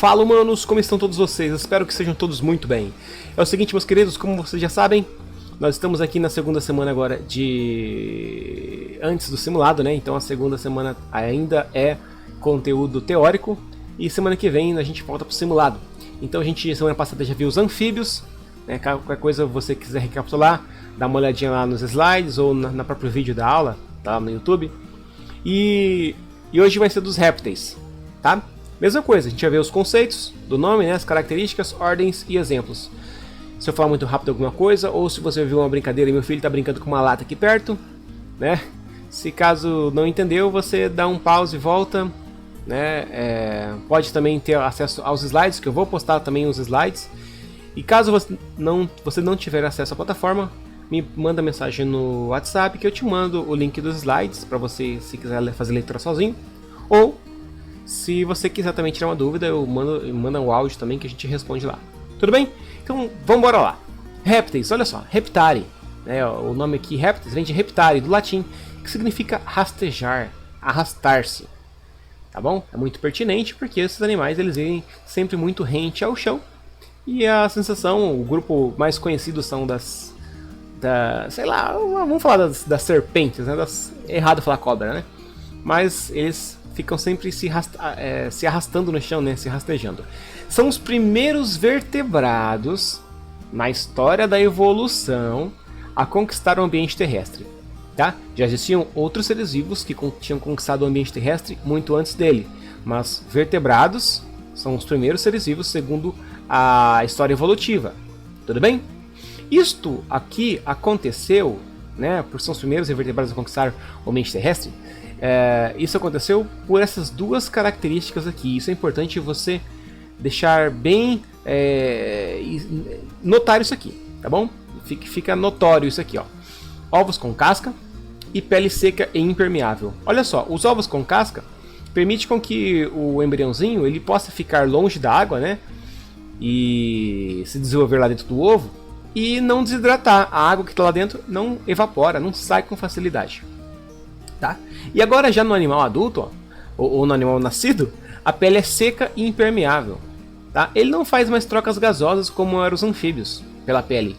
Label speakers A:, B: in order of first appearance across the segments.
A: Fala, humanos, como estão todos vocês? Espero que sejam todos muito bem. É o seguinte, meus queridos, como vocês já sabem, nós estamos aqui na segunda semana agora de... antes do simulado, né? Então a segunda semana ainda é conteúdo teórico e semana que vem a gente volta pro simulado. Então a gente, semana passada, já viu os anfíbios, né? Qualquer coisa você quiser recapitular, dá uma olhadinha lá nos slides ou na próprio vídeo da aula, tá lá no YouTube. E hoje vai ser dos répteis, tá? Mesma coisa, a gente vai ver os conceitos do nome, né, as características, ordens e exemplos. Se eu falar muito rápido alguma coisa, ou se você viu uma brincadeira e meu filho está brincando com uma lata aqui perto, né? Se caso não entendeu, você dá um pause e volta, né? Pode também ter acesso aos slides, que eu vou postar também os slides. E caso você não tiver acesso à plataforma, me manda mensagem no WhatsApp que eu te mando o link dos slides para você, se quiser fazer leitura sozinho, ou se você quiser também tirar uma dúvida, eu mando um áudio também que a gente responde lá. Tudo bem? Então vamos embora lá. Répteis, olha só, reptare, né? O nome aqui répteis vem de reptare, do latim, que significa rastejar, arrastar-se. Tá bom? É muito pertinente porque esses animais eles vivem sempre muito rente ao chão. E a sensação, o grupo mais conhecido são sei lá, vamos falar das serpentes, né? Errado falar cobra, né? Mas eles ficam sempre se arrastando no chão, né? Se rastejando. São os primeiros vertebrados na história da evolução a conquistar o ambiente terrestre. Tá? Já existiam outros seres vivos que tinham conquistado o ambiente terrestre muito antes dele, mas vertebrados são os primeiros seres vivos segundo a história evolutiva. Tudo bem? Isto aqui aconteceu, né, por ser os primeiros vertebrados a conquistar o ambiente terrestre. Isso aconteceu por essas duas características aqui. Isso é importante você deixar bem notar isso aqui, tá bom? Fica notório isso aqui, ó. Ovos com casca e pele seca e impermeável. Olha só, os ovos com casca permitem com que o embriãozinho ele possa ficar longe da água, né? E se desenvolver lá dentro do ovo e não desidratar. A água que está lá dentro não evapora, não sai com facilidade. Tá? E agora já no animal adulto, ó, ou no animal nascido, a pele é seca e impermeável. Tá? Ele não faz mais trocas gasosas como eram os anfíbios pela pele.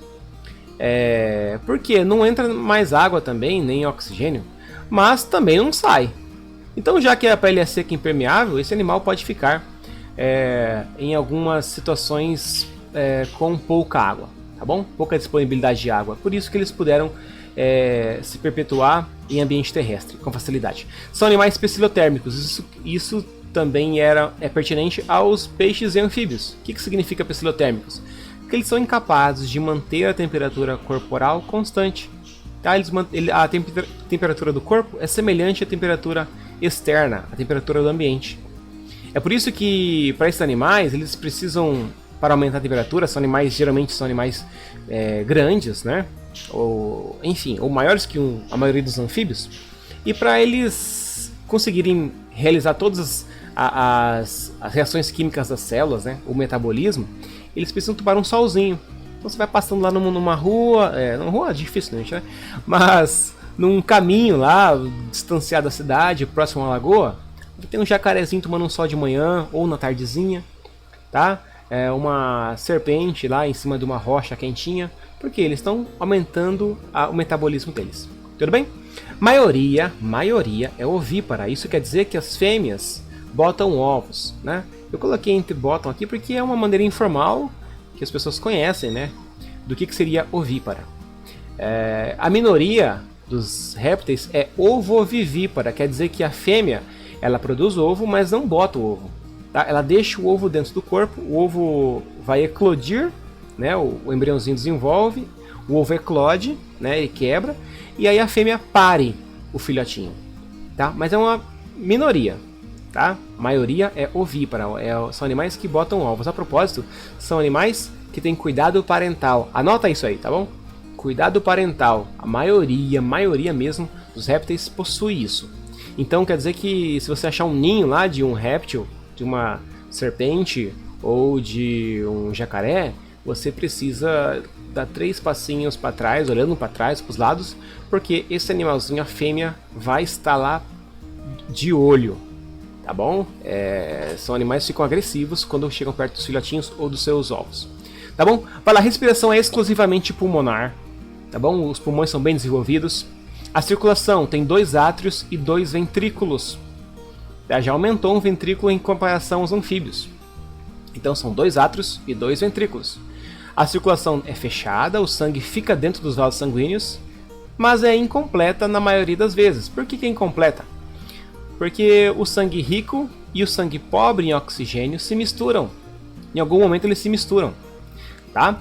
A: Porque não entra mais água também, nem oxigênio, mas também não sai. Então já que a pele é seca e impermeável, esse animal pode ficar em algumas situações com pouca água, tá bom? Pouca disponibilidade de água. Por isso que eles puderam se perpetuar em ambiente terrestre com facilidade. São animais pecilotérmicos. Isso também é pertinente aos peixes e anfíbios. O que significa pecilotérmicos? Que eles são incapazes de manter a temperatura corporal constante. Tá? A temperatura do corpo é semelhante à temperatura externa, à temperatura do ambiente. É por isso que para esses animais eles precisam, para aumentar a temperatura, geralmente são animais grandes, né? Ou maiores que a maioria dos anfíbios, e para eles conseguirem realizar todas as reações químicas das células, né, o metabolismo, eles precisam tomar um solzinho. Então você vai passando lá numa rua, numa rua dificilmente, né, mas num caminho lá, distanciado da cidade, próximo a uma lagoa, tem um jacarezinho tomando um sol de manhã ou na tardezinha, tá? Uma serpente lá em cima de uma rocha quentinha, porque eles estão aumentando o metabolismo deles. Tudo bem? Maioria é ovípara. Isso quer dizer que as fêmeas botam ovos, né? Eu coloquei entre botam aqui porque é uma maneira informal que as pessoas conhecem, né? Do que seria ovípara. A minoria dos répteis é ovovivípara. Quer dizer que a fêmea ela produz ovo, mas não bota o ovo. Tá? Ela deixa o ovo dentro do corpo, o ovo vai eclodir, né? O embriãozinho desenvolve, o ovo eclode, né? E quebra, e aí a fêmea pare o filhotinho. Tá? Mas é uma minoria. Tá? A maioria é ovípara, são animais que botam ovos. A propósito, são animais que têm cuidado parental. Anota isso aí, tá bom? Cuidado parental. A maioria mesmo dos répteis possui isso. Então quer dizer que se você achar um ninho lá de um réptil, de uma serpente ou de um jacaré, você precisa dar 3 passinhos para trás, olhando para trás, para os lados, porque esse animalzinho, a fêmea, vai estar lá de olho. tá bom? São animais que ficam agressivos quando chegam perto dos filhotinhos ou dos seus ovos, tá bom? Vai lá, a respiração é exclusivamente pulmonar, tá bom? Os pulmões são bem desenvolvidos. A circulação tem 2 átrios e 2 ventrículos. Já aumentou um ventrículo em comparação aos anfíbios. Então são 2 átrios e 2 ventrículos. A circulação é fechada, o sangue fica dentro dos vasos sanguíneos, mas é incompleta na maioria das vezes. Por que é incompleta? Porque o sangue rico e o sangue pobre em oxigênio se misturam. Em algum momento eles se misturam, tá?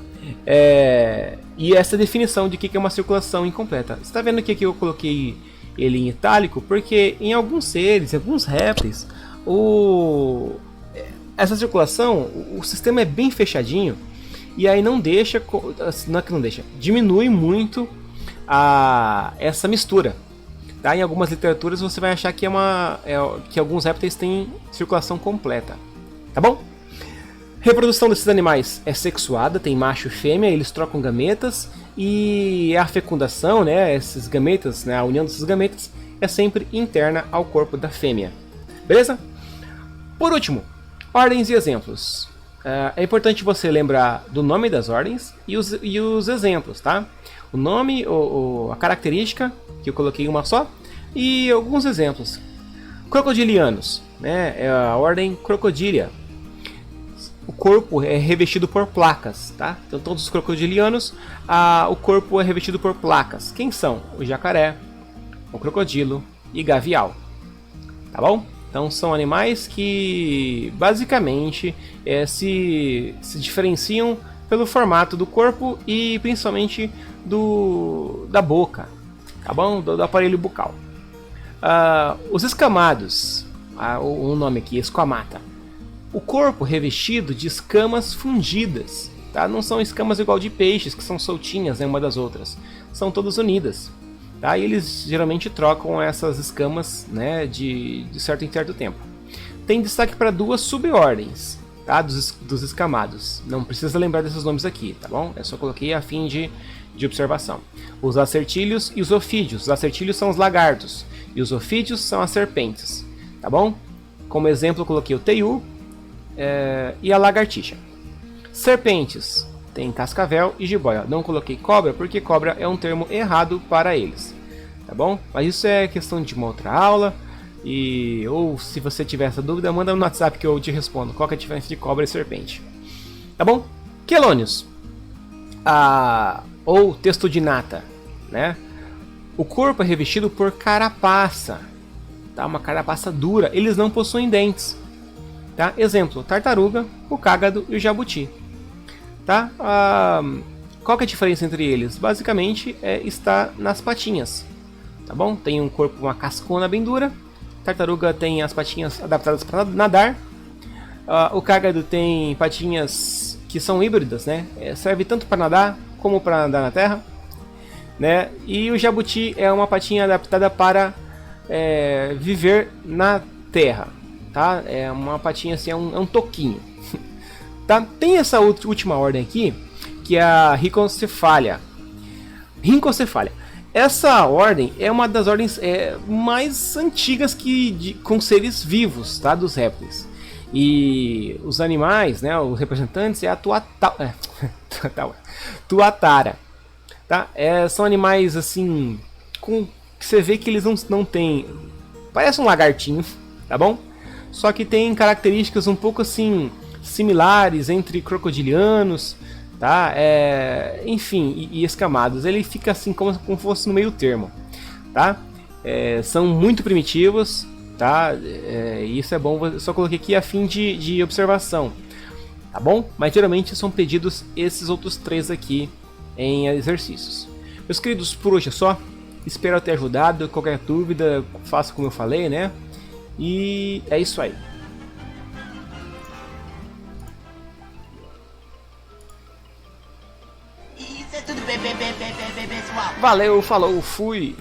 A: E essa é a definição de que é uma circulação incompleta. Você está vendo aqui que eu coloquei ele em itálico? Porque em alguns seres, em alguns répteis, essa circulação, o sistema é bem fechadinho, e aí não deixa, não é que não deixa, diminui muito essa mistura. Tá? Em algumas literaturas você vai achar que, que alguns répteis têm circulação completa. Tá bom? Reprodução desses animais é sexuada, tem macho e fêmea, eles trocam gametas, e a fecundação, né, esses gametas, né, a união desses gametas é sempre interna ao corpo da fêmea. Beleza? Por último, ordens e exemplos. É importante você lembrar do nome das ordens e os exemplos, tá? O nome, a característica, que eu coloquei uma só, e alguns exemplos. Crocodilianos, né? É a ordem Crocodilia. O corpo é revestido por placas, tá? Então todos os crocodilianos, o corpo é revestido por placas. Quem são? O jacaré, o crocodilo e gavial. Tá bom? Então são animais que basicamente se diferenciam pelo formato do corpo e principalmente da boca, tá bom? Do aparelho bucal. Os escamados, o nome aqui, esquamata. O corpo revestido de escamas fundidas, tá? Não são escamas igual de peixes, que são soltinhas, né, uma das outras. São todas unidas. Tá? E eles geralmente trocam essas escamas, né, de certo em certo tempo. Tem destaque para 2 subordens, tá, dos escamados. Não precisa lembrar desses nomes aqui, tá bom? Eu só coloquei a fim de observação. Os acertílios e os ofídeos. Os acertílios são os lagartos e os ofídeos são as serpentes, tá bom? Como exemplo eu coloquei o teiu e a lagartixa. Serpentes. Tem cascavel e jiboia. Não coloquei cobra porque cobra é um termo errado para eles. Tá bom? Mas isso é questão de uma outra aula. Ou se você tiver essa dúvida, manda no WhatsApp que eu te respondo. Qual que é a diferença de cobra e serpente? Tá bom? Quelônios. Ou testudinata, né? O corpo é revestido por carapaça. Tá? Uma carapaça dura. Eles não possuem dentes. Tá? Exemplo, tartaruga, o cágado e o jabuti. Tá? Qual que é a diferença entre eles? Basicamente está nas patinhas, tá bom? Tem um corpo, uma cascona bem dura. Tartaruga tem as patinhas adaptadas para nadar. O cágado tem patinhas que são híbridas, né? Serve tanto para nadar como para andar na terra, né? E o jabuti é uma patinha adaptada para viver na terra, tá? É uma patinha assim, é um toquinho. Tá? Tem essa última ordem aqui, que é a Rhinchocephalia. Essa ordem é uma das ordens mais antigas com seres vivos, tá? Dos répteis. E os animais, né, os representantes, é a tuatara. Tá? São animais assim, que você vê que eles não têm... Parece um lagartinho, tá bom? Só que tem características um pouco assim... similares entre crocodilianos, tá? Enfim, e escamados. Ele fica assim como fosse no meio termo, tá? São muito primitivos, tá? Isso é bom, eu só coloquei aqui a fim de observação, tá bom? Mas geralmente são pedidos esses outros 3 aqui em exercícios. Meus queridos, por hoje é só. Espero ter ajudado. Qualquer dúvida, faça como eu falei, né? E é isso aí.
B: Isso é tudo bem, pessoal.
A: Valeu, falou, fui!